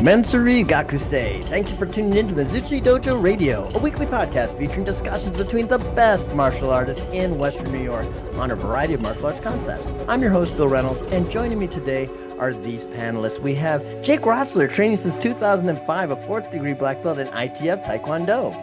Mansuri Gakusei. Thank you for tuning in to Mizuchi-do Radio, a weekly podcast featuring discussions between the best martial artists in Western New York on a variety of martial arts concepts. I'm your host, Bill Reynolds, and joining me today are these panelists. We have Jake Rozler, training since 2005, a fourth degree black belt in ITF Taekwondo.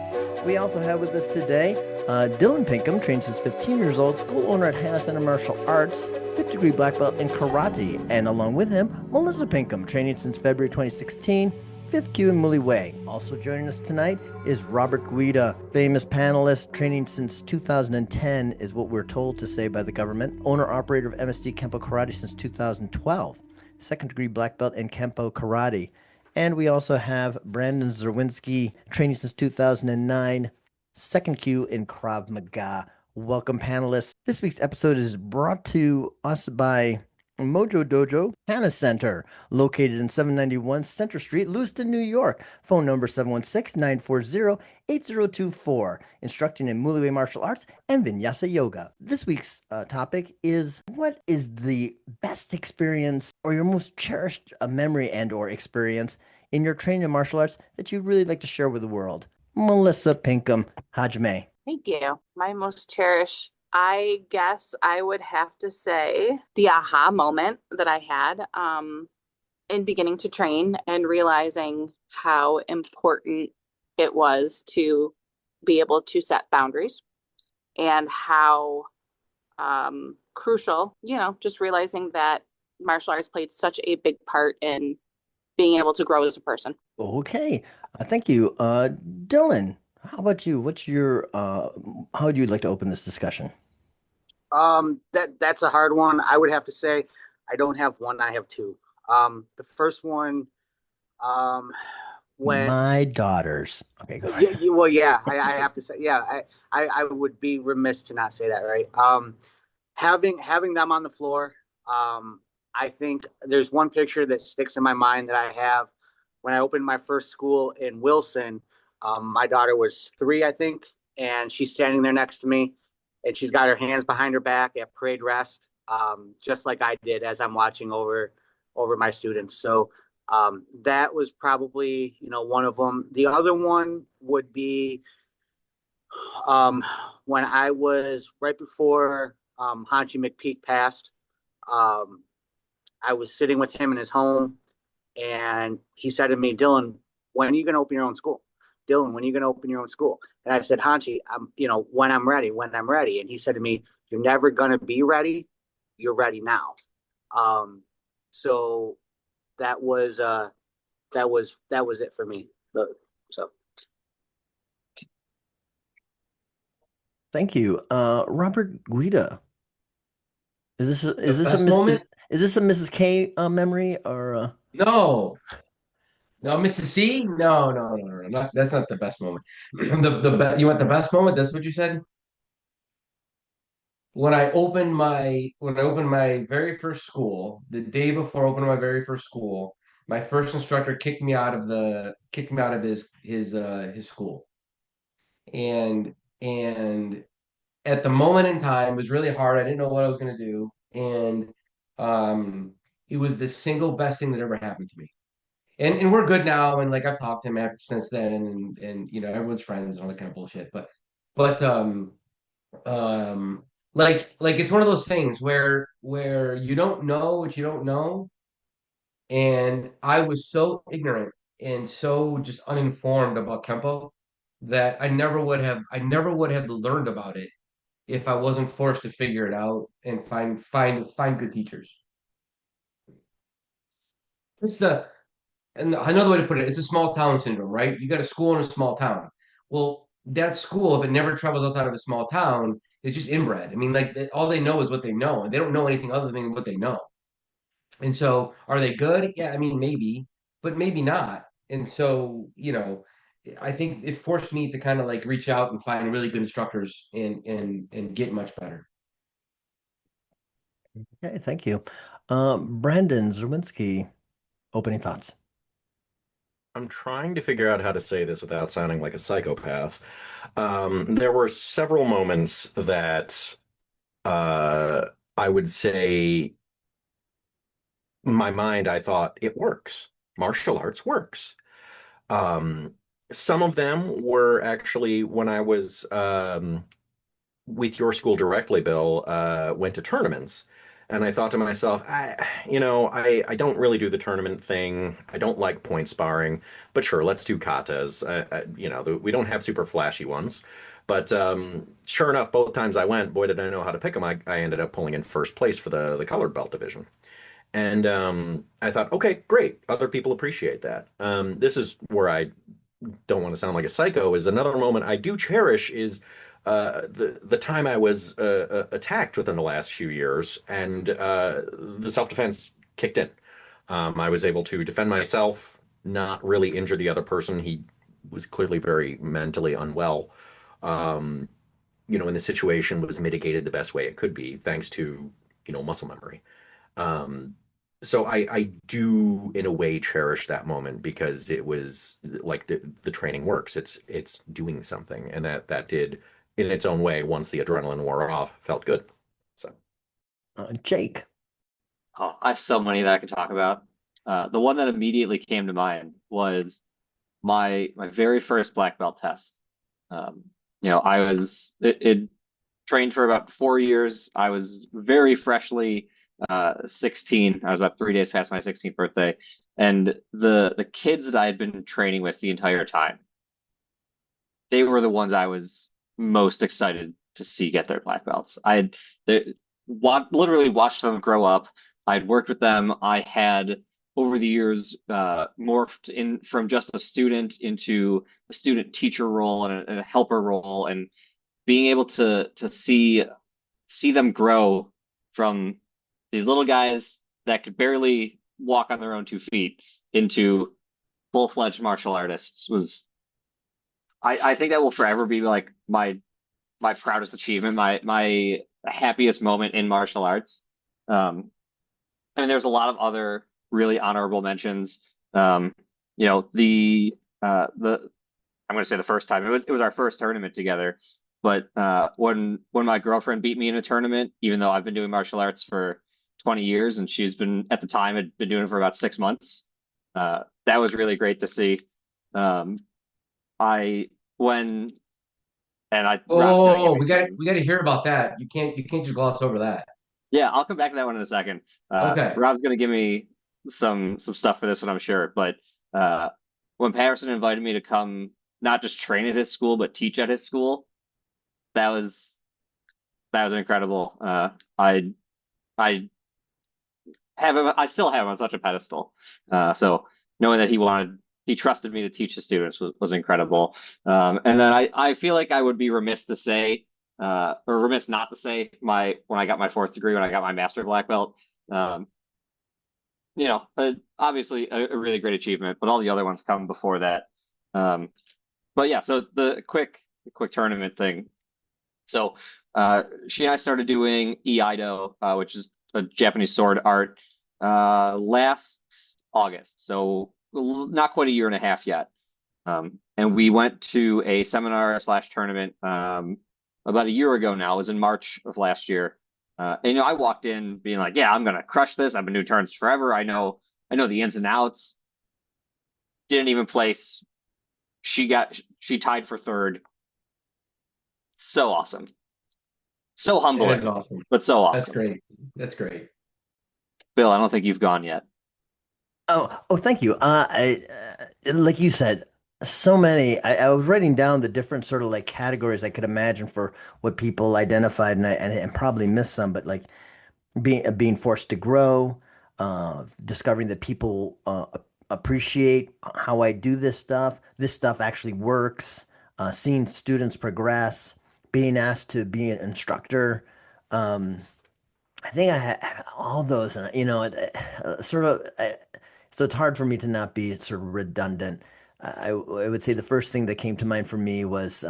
We also have with us today Dylan Pinkham, trained since 15 years old, school owner at Hannah Center Martial Arts, fifth degree black belt in karate, and along with him, Melissa Pinkham, training since February 2016, fifth Q in Muay. Also joining us tonight is Robert Guida, famous panelist, training since 2010 is what we're told to say by the government, owner-operator of MSD Kenpo Karate since 2012, second degree black belt in Kenpo Karate. And we also have Brandon.A.Czerwinski, training since 2009, second Q in Krav Maga. Welcome, panelists. This week's episode is brought to us by Mojo Dojo Hannah Center, located in 791 Center Street, Lewiston, New York. Phone number 716-940-8024. Instructing in Muay martial arts and Vinyasa yoga. This week's topic is, what is the best experience or your most cherished memory and or experience in your training in martial arts that you'd really like to share with the world? Melissa Pinkham, Hajime. Thank you. My most cherished, I guess I would have to say the aha moment that I had in beginning to train and realizing how important it was to be able to set boundaries and how crucial, just realizing that martial arts played such a big part in being able to grow as a person. Okay. Thank you. Dylan, how about you? What's your, how would you like to open this discussion? That's a hard one. I would have to say I don't have one. I have two. The first one, when my daughters. Okay, go ahead. I have to say, I would be remiss to not say that, right? Having them on the floor, I think there's one picture that sticks in my mind that I have when I opened my first school in Wilson. My daughter was 3, I think, and she's standing there next to me, and she's got her hands behind her back at parade rest, just like I did as I'm watching over my students. So that was probably, one of them. The other one would be when I was right before Hanchi McPeak passed. I was sitting with him in his home, and he said to me, "Dylan, when are you going to open your own school? Dylan, when are you going to open your own school?" And I said, "Hanchi, when I'm ready. And he said to me, "You're never going to be ready. You're ready now." So that was it for me. So. Thank you. Robert Guida. Is this a Mrs. K memory or No, Mrs. C? No. That's not the best moment. You want the best moment? That's what you said? When I opened my very first school, the day before opening my very first school, my first instructor kicked me out of his school. And at the moment in time, it was really hard. I didn't know what I was going to do. And it was the single best thing that ever happened to me. And we're good now. And like I've talked to him ever since then. And everyone's friends and all that kind of bullshit. But like it's one of those things where you don't know what you don't know. And I was so ignorant and so just uninformed about Kempo that I never would have learned about it if I wasn't forced to figure it out and find good teachers. And another way to put it, it's a small town syndrome, right? You got a school in a small town. Well, that school, if it never travels outside of a small town, is just inbred. I mean, like all they know is what they know, and they don't know anything other than what they know. And so, are they good? Yeah, I mean, maybe, but maybe not. And so, I think it forced me to kind of like reach out and find really good instructors and get much better. Okay, thank you. Brandon.A.Czerwinski, opening thoughts. I'm trying to figure out how to say this without sounding like a psychopath. There were several moments that uh, I would say, in my mind, I thought it works. Martial arts works. Um, some of them were actually when I was with your school directly, Bill, went to tournaments. And I thought to myself, I don't really do the tournament thing. I don't like point sparring, but sure, let's do katas. We don't have super flashy ones. But sure enough, both times I went, boy, did I know how to pick them. I ended up pulling in first place for the colored belt division. And I thought, okay, great. Other people appreciate that. This is where I don't want to sound like a psycho. Is another moment I do cherish is the time I was attacked within the last few years, and the self-defense kicked in. I was able to defend myself, not really injure the other person. He was clearly very mentally unwell. Um, and the situation was mitigated the best way it could be, thanks to, muscle memory. Um, so I do in a way cherish that moment because it was like the training works. It's doing something, and that did in its own way once the adrenaline wore off felt good. So Jake. Oh, I have so many that I could talk about. The one that immediately came to mind was my very first black belt test. I was it trained for about 4 years. I was very freshly 16. I was about 3 days past my 16th birthday, and the kids that I had been training with the entire time, they were the ones I was most excited to see get their black belts. I had literally watched them grow up. I'd worked with them. I had over the years morphed in from just a student into a student teacher role and a helper role, and being able to see them grow from these little guys that could barely walk on their own 2 feet into full-fledged martial artists was I think that will forever be like my proudest achievement, my happiest moment in martial arts. I mean, there's a lot of other really honorable mentions. The I'm going to say the first time it was our first tournament together. But when my girlfriend beat me in a tournament, even though I've been doing martial arts for 20 years and she's been at the time had been doing it for about 6 months, that was really great to see. Um, I when and I Rob's gonna give Oh, me we got to hear about that. You can't just gloss over that. yeah, I'll come back to that one in a second. Okay. Rob's gonna give me some stuff for this one, I'm sure. But uh, when Patterson invited me to come, not just train at his school, but teach at his school, that was that was incredible. I have him, I still have him on such a pedestal. So knowing that he trusted me to teach the students was incredible. And then I feel like I would be remiss to say, or remiss not to say when I got my fourth degree, when I got my master black belt, um, obviously a really great achievement, but all the other ones come before that. Um, but yeah, so the quick tournament thing. So she and I started doing Iaido, which is a Japanese sword art, last August. So not quite a year and a half yet. And we went to a seminar slash tournament about a year ago now. It was in March of last year. And I walked in being like, "Yeah, I'm gonna crush this. I've been doing tournaments forever. I know the ins and outs." Didn't even place. She tied for third. So awesome. So It is humbling, awesome. but so That's awesome. great. That's great. Bill, I don't think you've gone yet. Oh, thank you. Like you said, so many. I was writing down the different sort of like categories I could imagine for what people identified, and probably missed some, but like being forced to grow, discovering that people appreciate how I do this stuff. This stuff actually works. Seeing students progress, being asked to be an instructor. Um, I think I had all those, and sort of. So it's hard for me to not be sort of redundant. I would say the first thing that came to mind for me was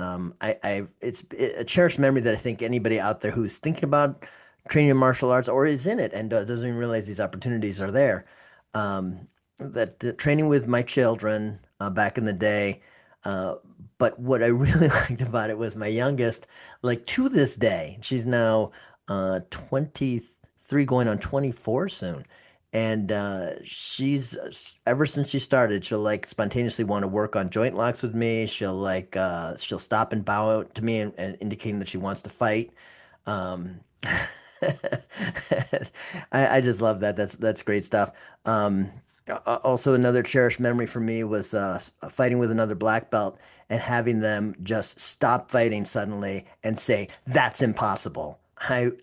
it's a cherished memory that I think anybody out there who's thinking about training in martial arts or is in it and doesn't even realize these opportunities are there. Training with my children back in the day. Uh, but what I really liked about it was my youngest, like to this day, she's now 23 going on 24 soon. And she's ever since she started, she'll like spontaneously want to work on joint locks with me. She'll stop and bow out to me and indicating that she wants to fight. Um, I just love that. That's great stuff. Also, another cherished memory for me was fighting with another black belt and having them just stop fighting suddenly and say, "That's impossible."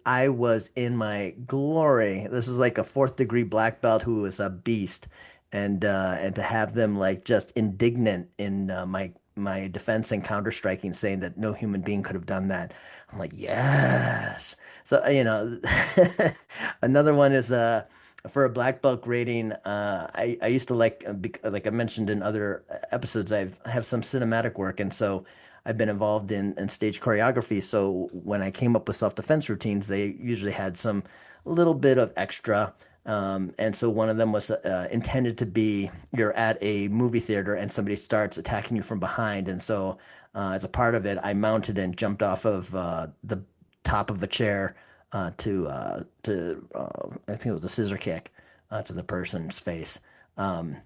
I was in my glory. This is like a fourth degree black belt who was a beast, and to have them like just indignant in my defense and counter striking, saying that no human being could have done that. I'm like, yes. So, another one is for a black belt grading. I used to like I mentioned in other episodes, I have some cinematic work, and so I've been involved in stage choreography. So when I came up with self-defense routines, they usually had some little bit of extra. And so one of them was intended to be you're at a movie theater and somebody starts attacking you from behind. And so as a part of it, I mounted and jumped off of the top of a chair I think it was a scissor kick to the person's face. And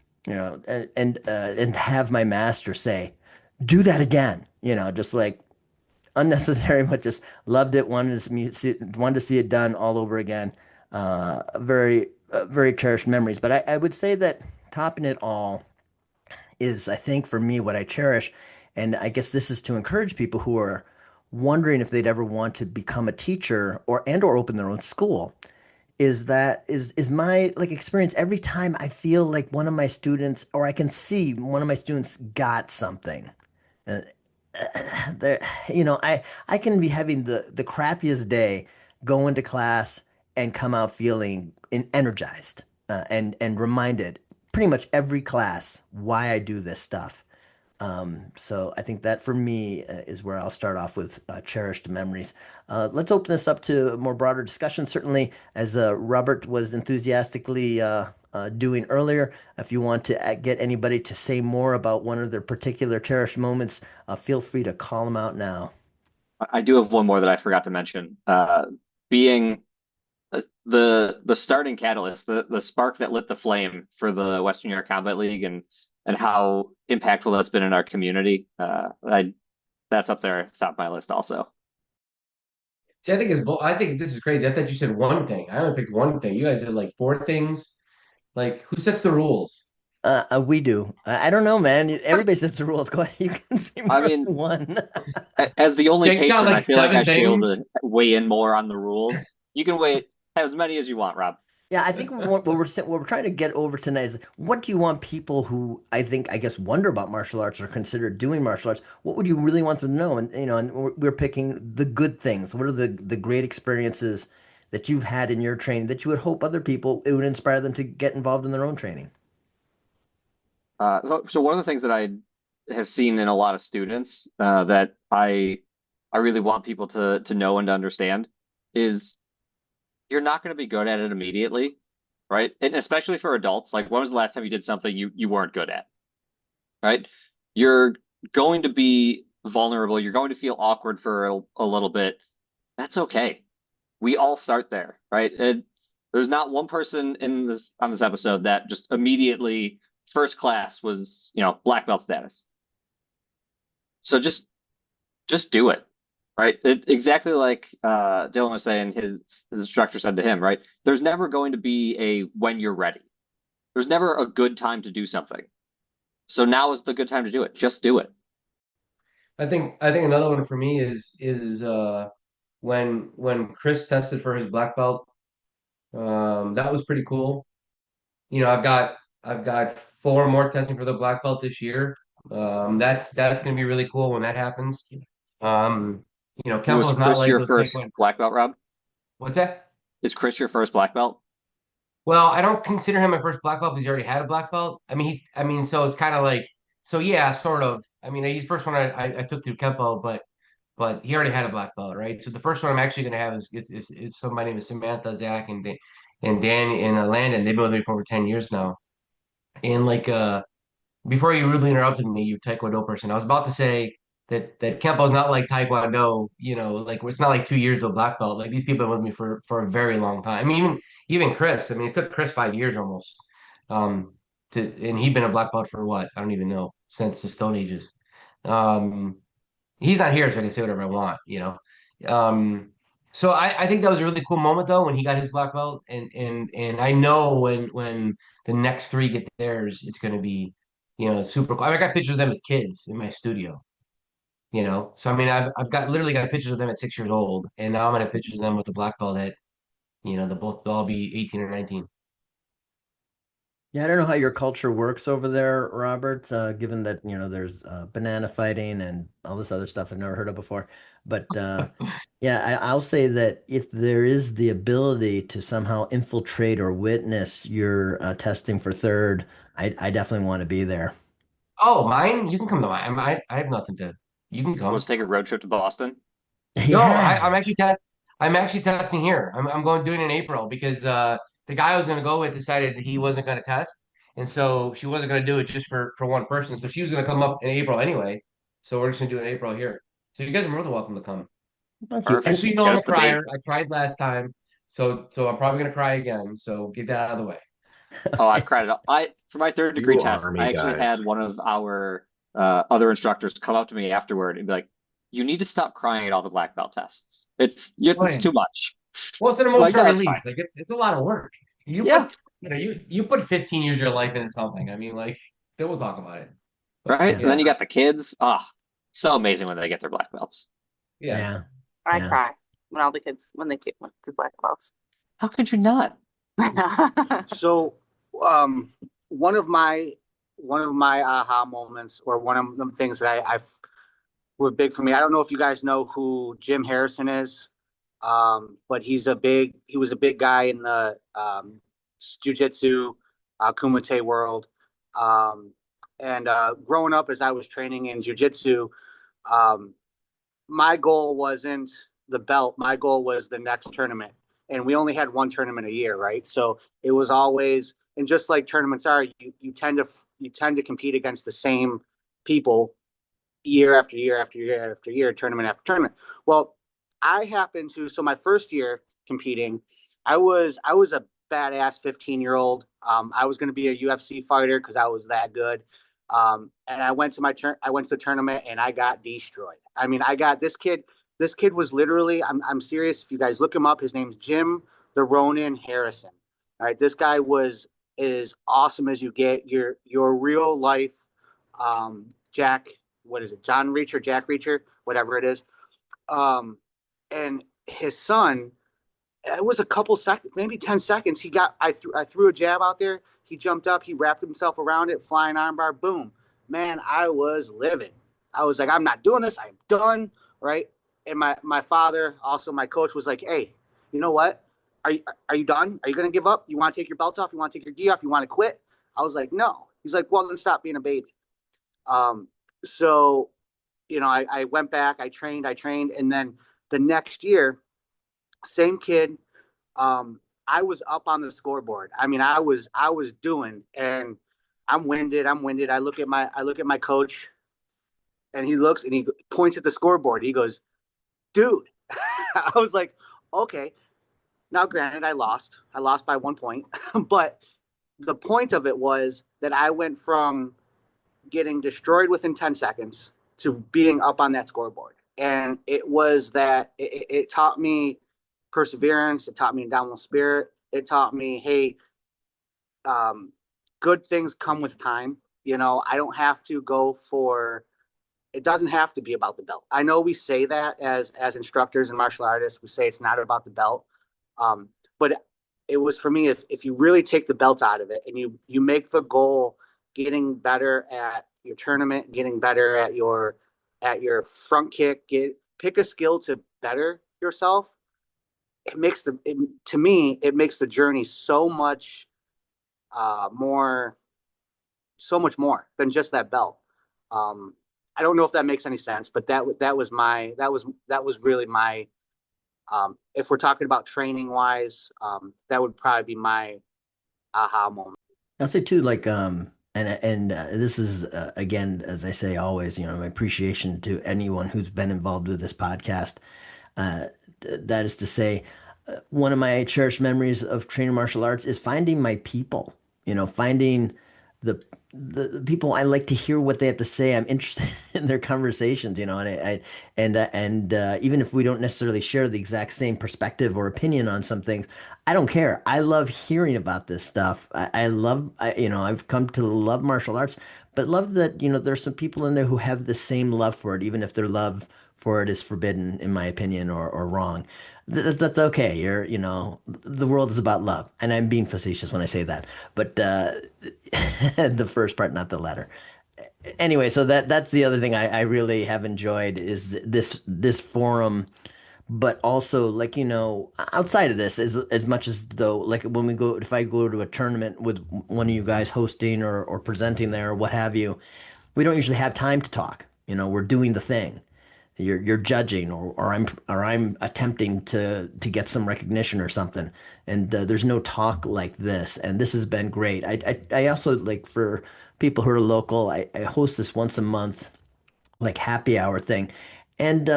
have my master say, "Do that again." Just like unnecessary, but just loved it. Wanted to see it done all over again. Very cherished memories. But I would say that topping it all is, I think, for me, what I cherish. And I guess this is to encourage people who are wondering if they'd ever want to become a teacher or open their own school. Is my like experience every time I feel like one of my students, or I can see one of my students got something. Uh, there, I can be having the crappiest day, go into class and come out feeling energized and reminded pretty much every class why I do this stuff. So I think that for me is where I'll start off with cherished memories. Let's open this up to a more broader discussion. Certainly, as Robert was enthusiastically doing earlier, if you want to get anybody to say more about one of their particular cherished moments, feel free to call them out now. I do have one more that I forgot to mention. Being the starting catalyst, the spark that lit the flame for the Western New York Combat League, and how impactful that's been in our community. That's up there at the top of my list also. See, I think this is crazy. I thought you said one thing. I only picked one thing. You guys did like four things. Like, who sets the rules? We do. I don't know, man. Everybody sets the rules. Go ahead. You can say I more mean, than one. as the only Jake's got patron, I like feel like I seven should be able things. to weigh in more on the rules. You can weigh as many as you want, Rob. Yeah, I think what we're trying to get over tonight is what do you want people who I guess wonder about martial arts or consider doing martial arts? What would you really want them to know? And we're picking the good things. What are the great experiences that you've had in your training that you would hope other people it would inspire them to get involved in their own training? So one of the things that I have seen in a lot of students that I really want people to know and to understand is you're not going to be good at it immediately, right? And especially for adults, like when was the last time you did something you weren't good at, right? You're going to be vulnerable. You're going to feel awkward for a little bit. That's okay. We all start there, right? And there's not one person in this on this episode that just immediately first class was, black belt status. So just do it, right? Exactly like Dylan was saying, his instructor said to him, right? There's never going to be a when you're ready. There's never a good time to do something. So now is the good time to do it. Just do it. I think another one for me is when Chris tested for his black belt. That was pretty cool. I've got four more testing for the black belt this year. That's gonna be really cool when that happens. Um, Was Kempo is not Chris like your those first taekwondo. black belt, Rob? What's that? Is Chris your first black belt? Well, I don't consider him my first black belt because he already had a black belt. So it's kind of like, so yeah, sort of. I mean, he's the first one I took through Kempo, but but he already had a black belt, right? So the first one I'm actually going to have is somebody named Samantha, Zach, and Dan and Landon. They've been with me for over 10 years now. And like before you rudely interrupted me, you Taekwondo person, I was about to say that Kempo is not like Taekwondo, like it's not like 2 years to a black belt. Like these people have been with me for a very long time. I mean, even Chris. I mean, it took Chris 5 years almost. And he'd been a black belt for what? I don't even know, since the Stone Ages. Um, he's not here, so I can say whatever I want. So I think that was a really cool moment though when he got his black belt, and I know when the next three get theirs, it's going to be super cool. I mean, I got pictures of them as kids in my studio. So I mean, I've got literally got pictures of them at 6 years old, and now I'm gonna have pictures of them with the black belt at they'll all be 18 or 19. Yeah, I don't know how your culture works over there, Robert, given that, there's banana fighting and all this other stuff I've never heard of before. But yeah, I'll say that if there is the ability to somehow infiltrate or witness your testing for third, I definitely want to be there. Oh, mine? You can come to mine. I have nothing to. You can Let's come. take a road trip to Boston. No, Yeah. I'm actually testing here. I'm going doing it in April because the guy I was going to go with decided that he wasn't going to test, and so she wasn't going to do it just for one person. So she was going to come up in April anyway. So we're just going to do it in April here. So you guys are more than welcome to come. Thank you. Just Perfect. so you know, Get I'm a us the date. crier. I cried last time, so I'm probably going to cry again. So get that out of the way. Oh, I've cried it. I for my third degree You test, army I actually had guys. one of our other instructors come up to me afterward and be like, "You need to stop crying at all the black belt tests. Oh, It's yeah. too much." Well, it's an I'm like, emotional "No, it's fine." release. Like it's a lot of work. You Yeah, put you put 15 years of your life into something. I mean, like then we'll talk about it. But right. And Yeah. then yeah, you got the kids. Ah, so amazing when they get their black belts. yeah. Yeah. I Yeah. cry when all the kids when they get to black belts. How could you not? So, um, one of my aha moments, or one of the things that I were big for me. I don't know if you guys know who Jim Harrison is, but he was a big guy in the jujitsu, kumite world. Um, and growing up, as I was training in jujitsu, um, my goal wasn't the belt. My goal was the next tournament. And we only had one tournament a year, right? So it was always, and just like tournaments are, you tend to compete against the same people year after year after year after year, tournament after tournament. Well, I happened to, so my first year competing, I was a badass 15-year-old. I was going to be a UFC fighter because I was that good. And I went to I went to the tournament and I got destroyed. I mean, I got this kid. This kid was literally, I'm serious. If you guys look him up, his name's Jim the Ronin Harrison. All right, this guy was as awesome as you get. Your real life, Jack. What is it? John Reacher, Jack Reacher, whatever it is. And his son, it was a couple seconds, maybe 10 seconds. I threw a jab out there. He jumped up, he wrapped himself around it, flying armbar, boom. Man, I was living. I was like, I'm not doing this. I'm done. Right. And my father, also my coach, was like, hey, you know what? Are you done? Are you going to give up? You want to take your belt off? You want to take your gi off? You want to quit? I was like, no. He's like, well, then stop being a baby. So, I went back, I trained, and then the next year, same kid. I was up on the scoreboard. I mean, I was doing, and I'm winded. I look at my coach, and he looks and he points at the scoreboard. He goes, "Dude," I was like, "Okay." Now, granted, I lost. I lost by 1 point, but the point of it was that I went from getting destroyed within 10 seconds to being up on that scoreboard. And it was that it taught me perseverance. It taught me downward spirit. It taught me, hey, good things come with time. I don't have to go for, it doesn't have to be about the belt. I know we say that as instructors and martial artists, we say it's not about the belt. But it was for me, if you really take the belt out of it and you make the goal getting better at your tournament, getting better at your front kick, pick a skill to better yourself. To me, it makes the journey so much more than just that belt. I don't know if that makes any sense, but that was really my, if we're talking about training wise, that would probably be my aha moment. I'll say too, like, and this is again, as I say always, my appreciation to anyone who's been involved with this podcast. Uh, that is to say, one of my cherished memories of training martial arts is finding my people. Finding the the people. I like to hear what they have to say. I'm interested in their conversations. And even if we don't necessarily share the exact same perspective or opinion on some things, I don't care. I love hearing about this stuff. I love, I've come to love martial arts, but love that, there's some people in there who have the same love for it, even if their love for it is forbidden, in my opinion, or wrong. That's okay. The world is about love, and I'm being facetious when I say that, but the first part, not the latter. Anyway, so that's the other thing I really have enjoyed is this forum, but also, like, outside of this, as much as though, like, when we go, if I go to a tournament with one of you guys hosting or presenting there or what have you, we don't usually have time to talk. We're doing the thing. You're judging, or I'm attempting to get some recognition or something, and there's no talk like this, and this has been great. I also, like, for people who are local, I host this once a month, like, happy hour thing, and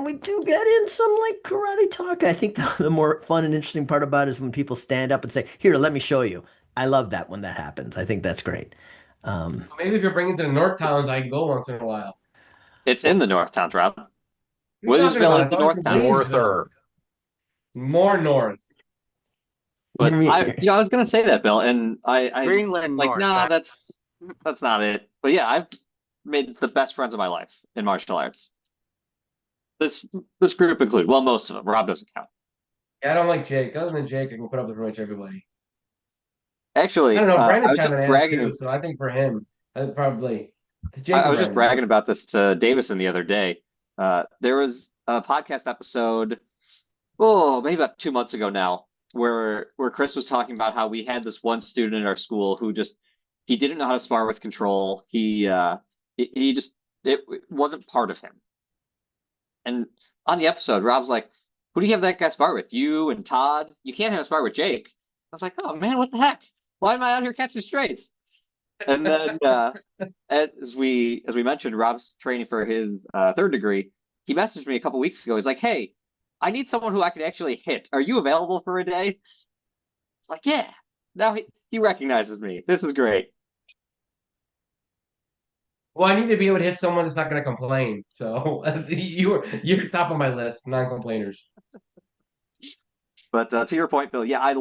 we do get in some, like, karate talk. I think the more fun and interesting part about it is when people stand up and say, "Here, let me show you." I love that when that happens. I think that's great. Um, Maybe if you're bringing to the North Towns, I can go once in a while. It's in the North Towns, Rob. What are you talking Williamsville about? is It's the always North in Town. Greensville. Norther. More north. But you're, I was gonna say that, Bill, and I Greenland like, North. nah, that's not it. But yeah, I've made the best friends of my life in martial arts. This this group include, well, most of them. Rob doesn't count. Yeah, I don't like Jake. Other than Jake, I can put up with pretty much everybody. I Actually, don't know. I Brandon's was kind of just an ass too, bragging. so I think for him, I'd probably Jake I and was just Brandon both. bragging about this to Davison the other day. There was a podcast episode, oh, maybe about 2 months ago now, where Chris was talking about how we had this one student in our school who just he didn't know how to spar with control. He just it wasn't part of him. And on the episode, Rob's like, "Who do you have that guy spar with? You and Todd? You can't have him spar with Jake." I was like, "Oh man, what the heck? Why am I out here catching straights?" And then as we mentioned, Rob's training for his third degree. He messaged me a couple weeks ago. He's like, "Hey, I need someone who I can actually hit. Are you available for a day?" It's like, yeah. Now he recognizes me. This is great. Well, I need to be able to hit someone that's not going to complain. So you're top of my list, non-complainers. But to your point, Bill, yeah, I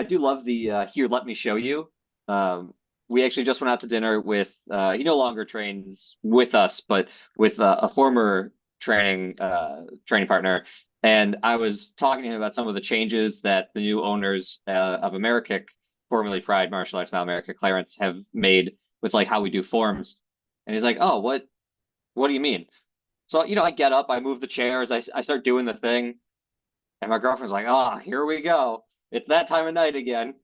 do love the here, let me show you. Um, we actually just went out to dinner with he no longer trains with us, but with a former training partner, and I was talking to him about some of the changes that the new owners of Amerikick, formerly Pride Martial Arts, now America Clarence, have made with like how we do forms. And he's like, "Oh, what do you mean?" So, I get up, I move the chairs, I start doing the thing. And my girlfriend's like, "Ah, here we go. It's that time of night again."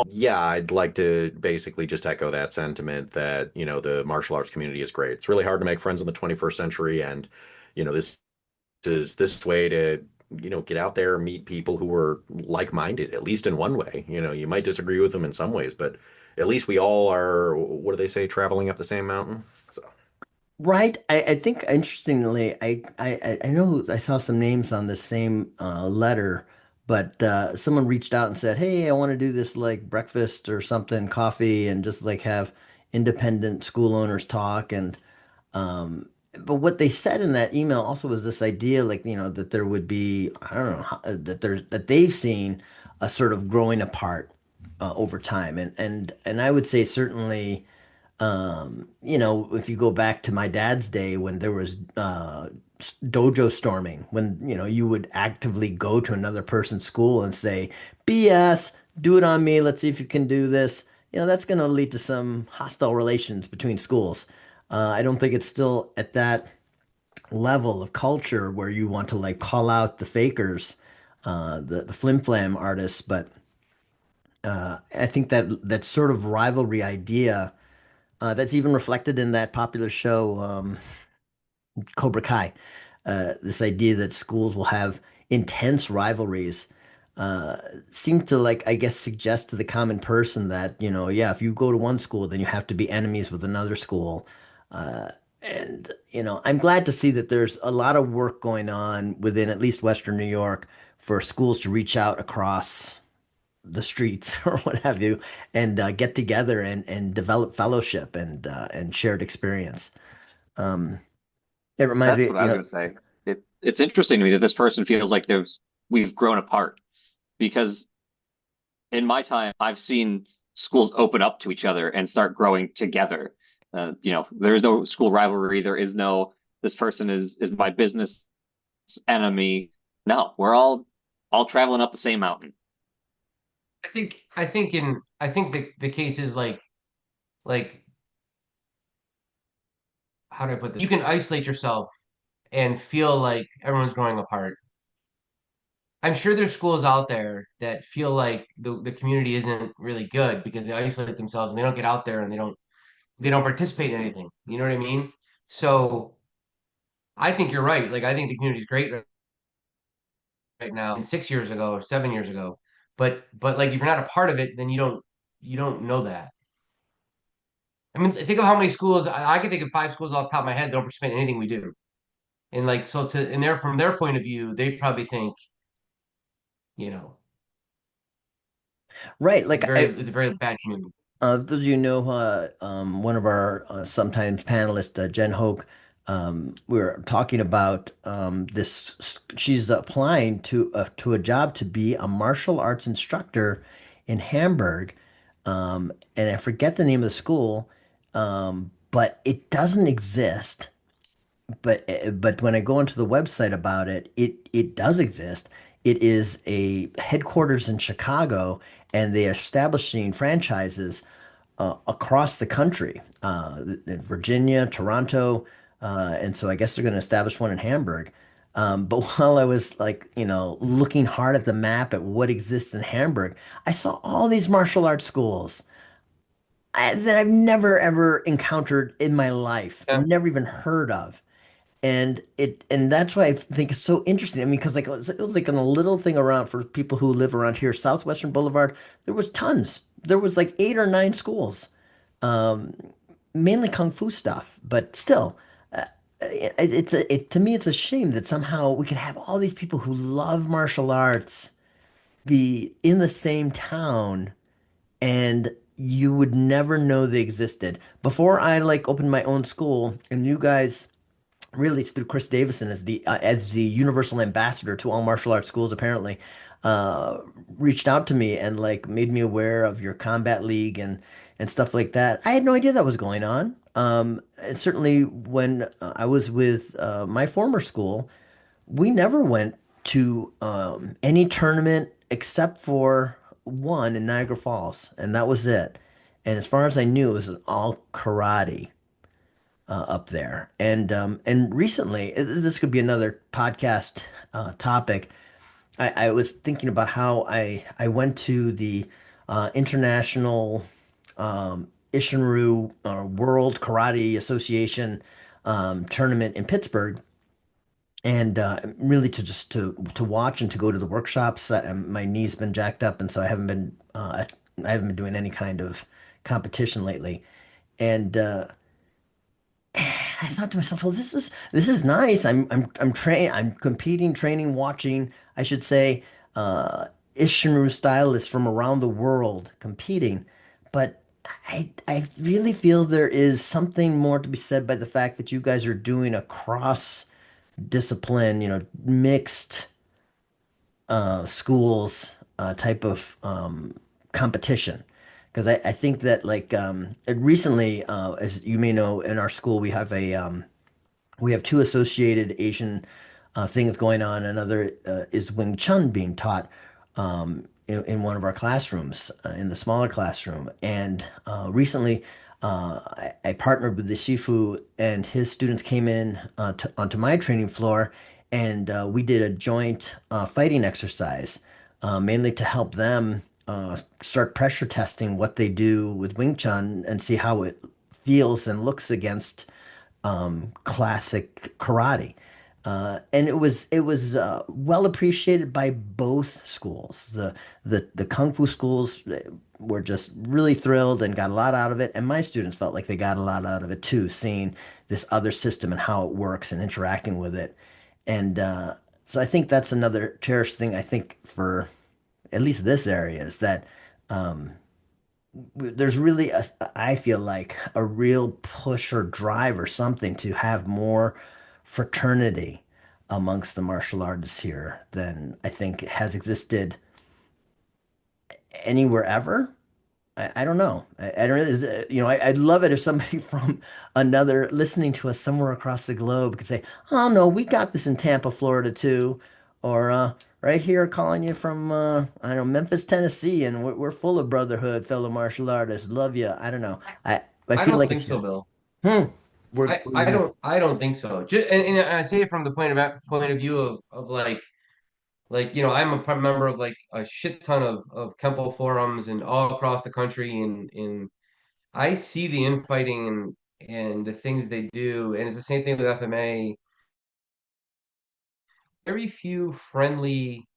Yeah, I'd like to basically just echo that sentiment that, the martial arts community is great. It's really hard to make friends in the 21st century. And, this is this way to, get out there, meet people who are like-minded, at least in one way. You might disagree with them in some ways, but at least we all are, what do they say, traveling up the same mountain? So, Right. I think interestingly, I know I saw some names on the same letter, but someone reached out and said, "Hey, I want to do this, like, breakfast or something, coffee, and just, like, have independent school owners talk." And but what they said in that email also was this idea, like, that there would be, I don't know, that they've seen a sort of growing apart over time, and I would say certainly. If you go back to my dad's day when there was dojo storming, when, you would actively go to another person's school and say, BS, do it on me, let's see if you can do this. That's going to lead to some hostile relations between schools. I don't think it's still at that level of culture where you want to, like, call out the fakers, the flim flam artists, but I think that sort of rivalry idea That's even reflected in that popular show, Cobra Kai. This idea that schools will have intense rivalries uh, seem to, like, I guess, suggest to the common person that, yeah, if you go to one school, then you have to be enemies with another school. Uh, and, I'm glad to see that there's a lot of work going on within at least Western New York for schools to reach out across the streets or what have you, and get together and develop fellowship and shared experience. Um, it reminds That's me, what I was going to say. It's interesting to me that this person feels like we've grown apart because in my time, I've seen schools open up to each other and start growing together. There is no school rivalry. There is no this person is my business enemy. No, we're all traveling up the same mountain. I think the case is like how do I put this? You can isolate yourself and feel like everyone's growing apart. I'm sure there's schools out there that feel like the community isn't really good because they isolate themselves and they don't get out there and they don't participate in anything. You know what I mean? So I think you're right. Like I think the community is great right now and 6 years ago or 7 years ago. But like if you're not a part of it, then you don't know that. I mean, think of how many schools I can think of 5 schools off the top of my head that don't participate in anything we do. And like so to and their from their point of view, they probably think, you know, right? it's Like very it's a very bad community. Did you know one of our sometimes panelists, Jen Hoke, we were talking about this. She's applying to a job to be a martial arts instructor in Hamburg, and I forget the name of the school, but it doesn't exist. But when I go onto the website about it, it does exist. It is a headquarters in Chicago, and they are establishing franchises across the country, in Virginia, Toronto, and so I guess they're going to establish one in Hamburg. But while I was like, looking hard at the map at what exists in Hamburg, I saw all these martial arts schools that I've never ever encountered in my life, Yeah. never even heard of. And that's why I think it's so interesting. I mean, because like it was like in a little thing around for people who live around here, Southwestern Boulevard, there was tons. There was like 8 or 9 schools, um, mainly kung fu stuff, but still, to me it's a shame that somehow we could have all these people who love martial arts be in the same town and you would never know they existed. Before I like opened my own school, and you guys really through Chris Davison as the universal ambassador to all martial arts schools apparently uh reached out to me and like made me aware of your combat league and stuff like that. I had no idea that was going on. And certainly when I was with my former school, we never went to any tournament except for one in Niagara Falls, and that was it. And as far as I knew, it was all karate up there. And recently, this could be another podcast topic. I was thinking about how I went to the International Isshin-Ryu World Karate Association tournament in Pittsburgh, and really to watch and to go to the workshops. My knee's been jacked up, and so I haven't been doing any kind of competition lately. And I thought to myself, well, this is nice. I'm competing, training, watching, I should say, uh, Isshin-Ryu stylists from around the world competing. But I really feel there is something more to be said by the fact that you guys are doing a cross discipline, mixed schools type of competition. Because I think that like recently, as you may know, in our school we have two associated Asian things going on. Another is Wing Chun being taught in one of our classrooms, in the smaller classroom. And recently, I partnered with the Shifu, and his students came in onto my training floor, and we did a joint fighting exercise, mainly to help them start pressure testing what they do with Wing Chun and see how it feels and looks against classic karate. And it was well appreciated by both schools. The kung fu schools were just really thrilled and got a lot out of it, and my students felt like they got a lot out of it too, seeing this other system and how it works and interacting with it. And so I think that's another cherished thing. I think for at least this area is that um, there's really I feel like a real push or drive or something to have more fraternity amongst the martial artists here than I think has existed anywhere ever. I don't know. I don't know. I'd love it if somebody from another listening to us somewhere across the globe could say, "Oh no, we got this in Tampa, Florida too," or right here calling you from I don't know, Memphis, Tennessee, and we're full of brotherhood, fellow martial artists. Love you. I don't know. I I feel don't like think it's so, here. Bill. Hmm. We're unique. I don't think so. And I say it from the point of view of like I'm a member of like a shit ton of Kempo forums and all across the country, and I see the infighting and the things they do, and it's the same thing with FMA. Very few friendly,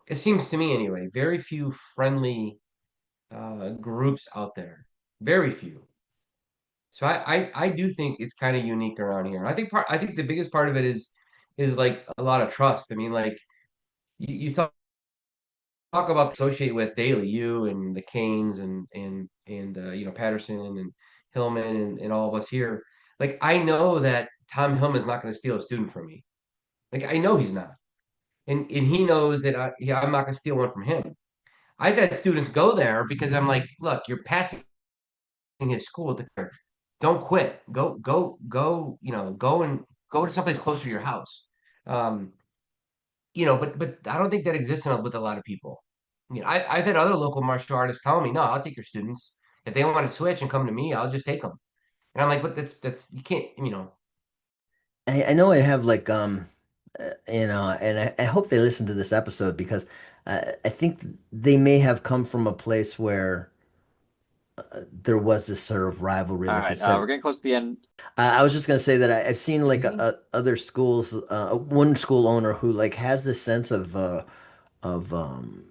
it seems to me anyway, very few friendly groups out there. Very few. So I do think it's kind of unique around here. I think the biggest part of it is like a lot of trust. I mean, like you talk about associate with daily, you and the Canes and Patterson and Hillman and all of us here. Like I know that Tom Hillman's not going to steal a student from me. Like I know he's not, and he knows that I'm not going to steal one from him. I've had students go there because I'm like, look, you're passing his school. Don't quit. Go. Go to someplace closer to your house. Um, but I don't think that exists with a lot of people. I've had other local martial artists tell me, no, I'll take your students. If they want to switch and come to me, I'll just take them. And I'm like, but that's you can't. I know I have like and I hope they listen to this episode because I think they may have come from a place where there was this sort of rivalry, All like you right, said. we're getting close to the end. I was just gonna say that I've seen like Mhm. other schools, one school owner who like has this sense of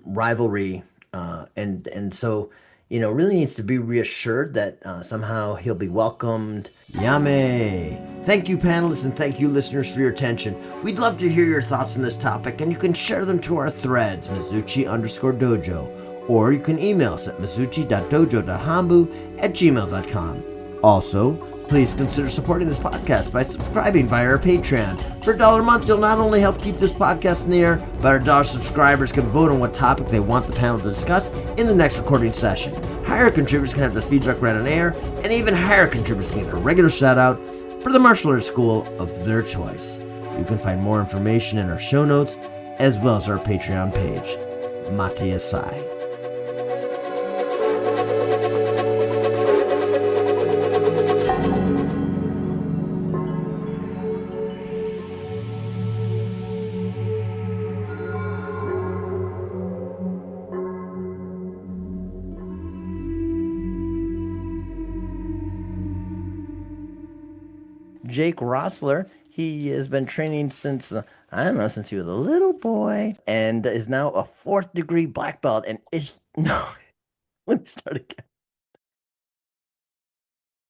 rivalry, and so really needs to be reassured that somehow he'll be welcomed. Yame! Thank you, panelists, and thank you, listeners, for your attention. We'd love to hear your thoughts on this topic, and you can share them to our threads, Mizuchi_dojo, or you can email us at mizuchi.dojo.hambu@gmail.com. Also, please consider supporting this podcast by subscribing via our Patreon. For $1 a month, you'll not only help keep this podcast in the air, but our dollar subscribers can vote on what topic they want the panel to discuss in the next recording session. Higher contributors can have their feedback read on air, and even higher contributors can get a regular shout out for the martial arts school of their choice. You can find more information in our show notes, as well as our Patreon page. Mate asai. Jake Rozler. He has been training since, I don't know, since he was a little boy and is now a 4th degree black belt. And no, let me start again.